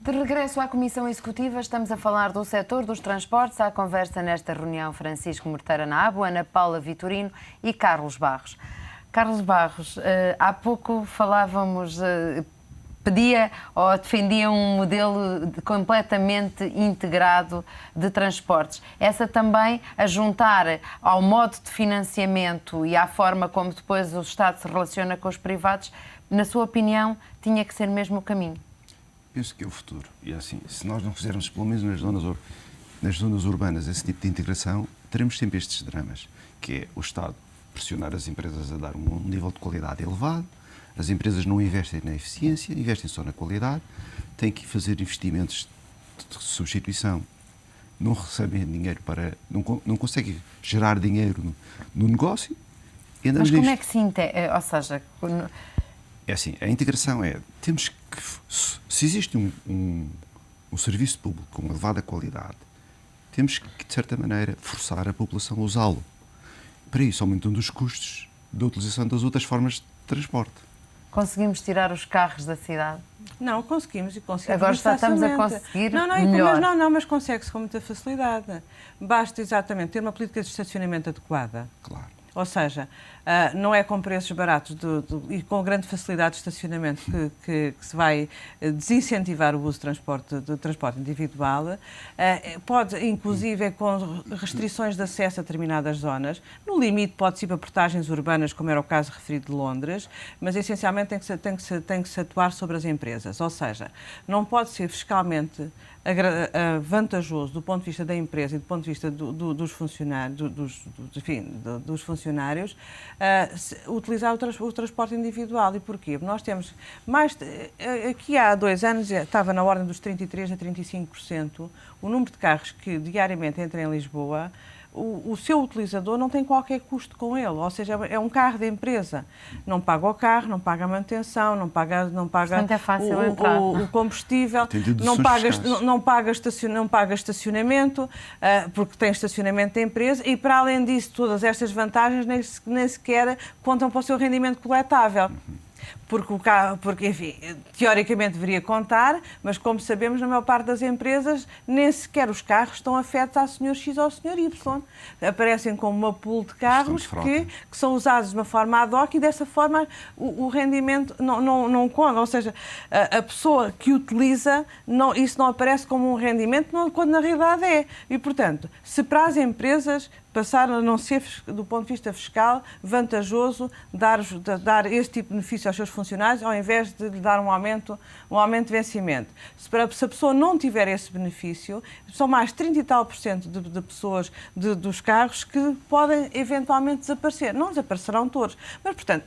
De regresso à Comissão Executiva, estamos a falar do setor dos transportes. À conversa nesta reunião Francisco Morteira Nabo, Ana Paula Vitorino e Carlos Barros. Carlos Barros, há pouco falávamos, pedia ou defendia um modelo completamente integrado de transportes. Essa também, a juntar ao modo de financiamento e à forma como depois o Estado se relaciona com os privados, na sua opinião, tinha que ser mesmo o caminho? Penso que é o futuro. E assim, se nós não fizermos, pelo menos nas zonas urbanas, esse tipo de integração, teremos sempre estes dramas, que é o Estado pressionar as empresas a dar um nível de qualidade elevado, as empresas não investem na eficiência, investem só na qualidade, têm que fazer investimentos de substituição, não recebem dinheiro para... não conseguem gerar dinheiro no negócio. Mas como é que se integra? Ou seja... É assim, a integração é... Temos que... Se existe um serviço público com elevada qualidade, temos que, de certa maneira, forçar a população a usá-lo. Para isso, aumentando os custos da utilização das outras formas de transporte. Conseguimos tirar os carros da cidade? Não, conseguimos e conseguimos. Agora já estamos a conseguir melhor. Mas consegue-se com muita facilidade. Basta exatamente ter uma política de estacionamento adequada. Claro. Ou seja, não é com preços baratos e com grande facilidade de estacionamento que se vai desincentivar o uso de transporte individual. Pode, inclusive, com restrições de acesso a determinadas zonas. No limite, pode-se ir para portagens urbanas, como era o caso referido de Londres, mas, essencialmente, tem que se atuar sobre as empresas. Ou seja, não pode ser fiscalmente vantajoso do ponto de vista da empresa e do ponto de vista dos funcionários utilizar o transporte individual. E porquê? Nós temos aqui há 2 anos estava na ordem dos 33% a 35% o número de carros que diariamente entram em Lisboa. O seu utilizador não tem qualquer custo com ele, ou seja, é um carro da empresa. Não paga o carro, não paga a manutenção, não paga Portanto, é fácil o combustível, não paga estacionamento, porque tem estacionamento da empresa, e para além disso, todas estas vantagens nem sequer contam para o seu rendimento coletável. Porque, enfim, teoricamente deveria contar, mas como sabemos, na maior parte das empresas, nem sequer os carros estão afetos ao Sr. X ou ao Sr. Y. Aparecem como uma pool de carros que são usados de uma forma ad hoc e dessa forma o rendimento não conta. Ou seja, a pessoa que utiliza, isso não aparece como um rendimento, quando na realidade é. E, portanto, se para as empresas passar a não ser, do ponto de vista fiscal, vantajoso dar esse tipo de benefício aos seus funcionários, ao invés de lhe dar um aumento de vencimento. Se a pessoa não tiver esse benefício, são mais 30 e tal % de pessoas dos carros que podem eventualmente desaparecer. Não desaparecerão todos. Mas, portanto,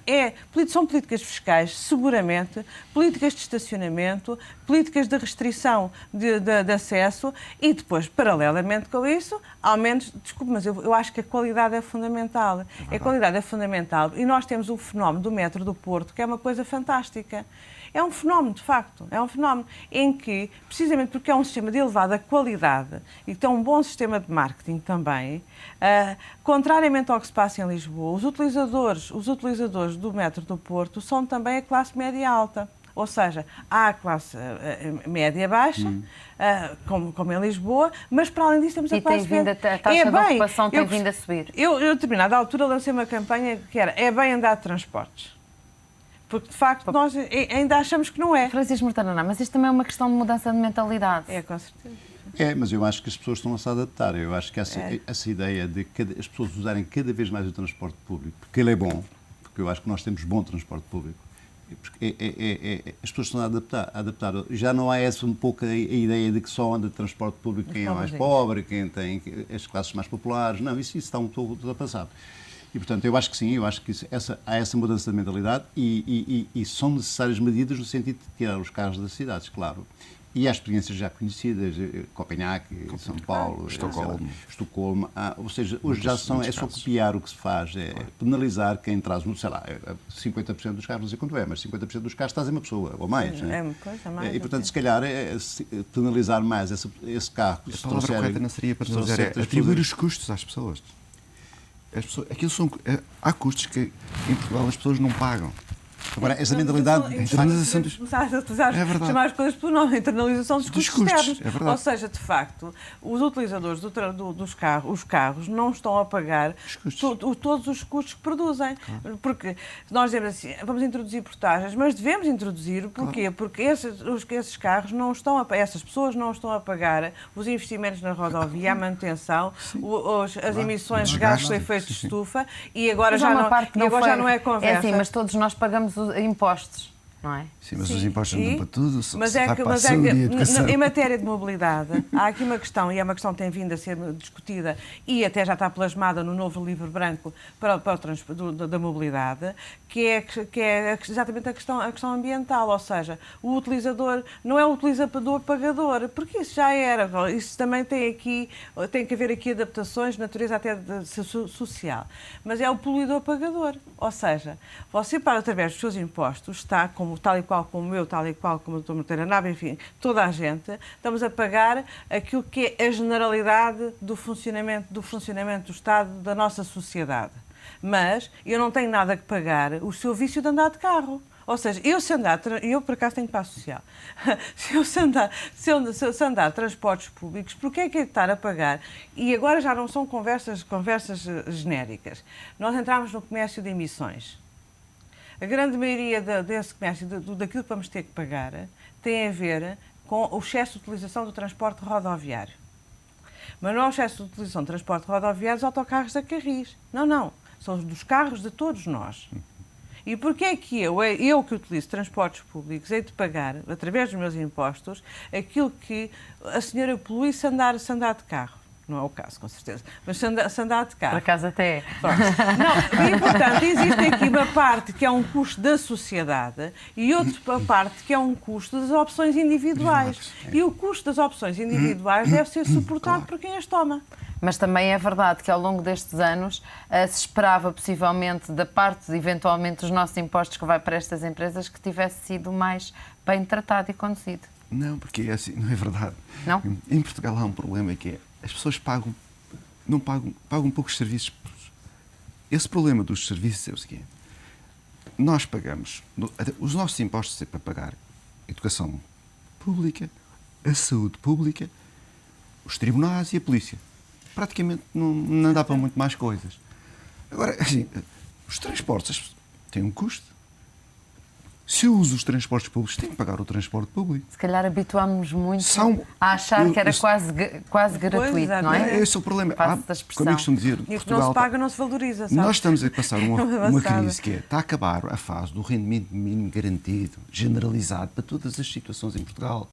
são políticas fiscais, seguramente, políticas de estacionamento, políticas de restrição de acesso e depois, paralelamente com isso, aumentos... Desculpe, mas eu acho que a qualidade é fundamental. A qualidade é fundamental. E nós temos o fenómeno do metro do Porto, que é uma coisa fantástica. É um fenómeno, de facto. É um fenómeno em que, precisamente porque é um sistema de elevada qualidade e que tem um bom sistema de marketing também, contrariamente ao que se passa em Lisboa, os utilizadores do metro do Porto são também a classe média alta. Ou seja, há a classe média baixa, como em Lisboa, mas para além disso temos a classe média. A taxa de ocupação tem vindo a subir. Eu, a determinada altura, lancei uma campanha que era "é bem andar de transportes". Porque, de facto, nós ainda achamos que não é. Francisco Morteira, mas isto também é uma questão de mudança de mentalidade. É, com certeza. Mas eu acho que as pessoas estão a se adaptar. Eu acho que essa ideia de as pessoas usarem cada vez mais o transporte público, porque ele é bom, porque eu acho que nós temos bom transporte público, as pessoas estão a adaptar. Já não há essa um pouco a ideia de que só anda de transporte público quem é mais pobre, quem tem as classes mais populares. Não, isso está um pouco ultrapassado. E, portanto, eu acho que sim, eu acho que há essa mudança de mentalidade e são necessárias medidas no sentido de tirar os carros das cidades, claro. E há experiências já conhecidas, Copenhague, São Paulo, Estocolmo. Ou seja, hoje já é só copiar o que se faz, penalizar quem traz, sei lá, 50% dos carros, não sei quanto é, mas 50% dos carros trazem uma pessoa, ou mais. É uma coisa mais. E, portanto, se calhar, penalizar mais esse carro. A palavra correta não seria penalizar, atribuir os custos às pessoas. Há custos que em Portugal as pessoas não pagam. Agora, essa mentalidade... internalização dos... É verdade. Chamar as coisas pelo nome, internalização dos custos externos. É verdade. Ou seja, de facto, os utilizadores dos carros, os carros, não estão a pagar todos os custos que produzem. Claro. Porque nós dizemos assim, vamos introduzir portagens, mas devemos introduzir, porquê? Claro. Porque esses carros não estão a, essas pessoas não estão a pagar os investimentos na rodovia, a manutenção, as emissões de gases com efeito de estufa, e agora já não é conversa. É assim, mas todos nós pagamos impostos, não é? Sim, mas os impostos não dão para tudo. Mas em matéria de mobilidade, há aqui uma questão, e é uma questão que tem vindo a ser discutida e até já está plasmada no novo livro branco da mobilidade, que é exatamente a questão ambiental, ou seja, o utilizador não é o utilizador-pagador, porque isso já era, isso também tem que haver aqui adaptações de natureza até social, mas é o poluidor-pagador, ou seja, você paga através dos seus impostos, está tal e qual como eu, tal e qual como o Dr. Monteiro Nava, enfim, toda a gente, estamos a pagar aquilo que é a generalidade do funcionamento do Estado, da nossa sociedade. Mas eu não tenho nada que pagar o seu vício de andar de carro. Ou seja, eu por acaso tenho passo social, se andar transportes públicos, porquê é que é de estar a pagar? E agora já não são conversas genéricas. Nós entramos no comércio de emissões. A grande maioria desse comércio, daquilo que vamos ter que pagar, tem a ver com o excesso de utilização do transporte rodoviário. Mas não é o excesso de utilização do transporte rodoviário dos autocarros da Carris. Não. São dos carros de todos nós. E porquê é que eu que utilizo transportes públicos, hei de pagar, através dos meus impostos, aquilo que a senhora polui se andar de carro? Não é o caso, com certeza. Mas se andar de carro. Por acaso até é. Não, e, portanto, existe aqui uma parte que é um custo da sociedade e outra parte que é um custo das opções individuais. E o custo das opções individuais deve ser suportado por quem as toma. Mas também é verdade que ao longo destes anos se esperava possivelmente da parte, eventualmente, dos nossos impostos que vai para estas empresas que tivesse sido mais bem tratado e conduzido. Não, porque é assim, não é verdade. Não? Em Portugal há um problema que é as pessoas pagam poucos serviços. Esse problema dos serviços é o seguinte: nós pagamos, os nossos impostos é para pagar a educação pública, a saúde pública, os tribunais e a polícia. Praticamente não dá para muito mais coisas. Agora, assim, os transportes têm um custo. Se eu uso os transportes públicos, tenho que pagar o transporte público. Se calhar habituámos-nos muito a achar que era quase gratuito, não é? Esse é o problema. Como eu costumo dizer, e o que não se paga não se valoriza, sabe? Nós estamos a passar uma crise que está a acabar a fase do rendimento mínimo garantido, generalizado para todas as situações em Portugal.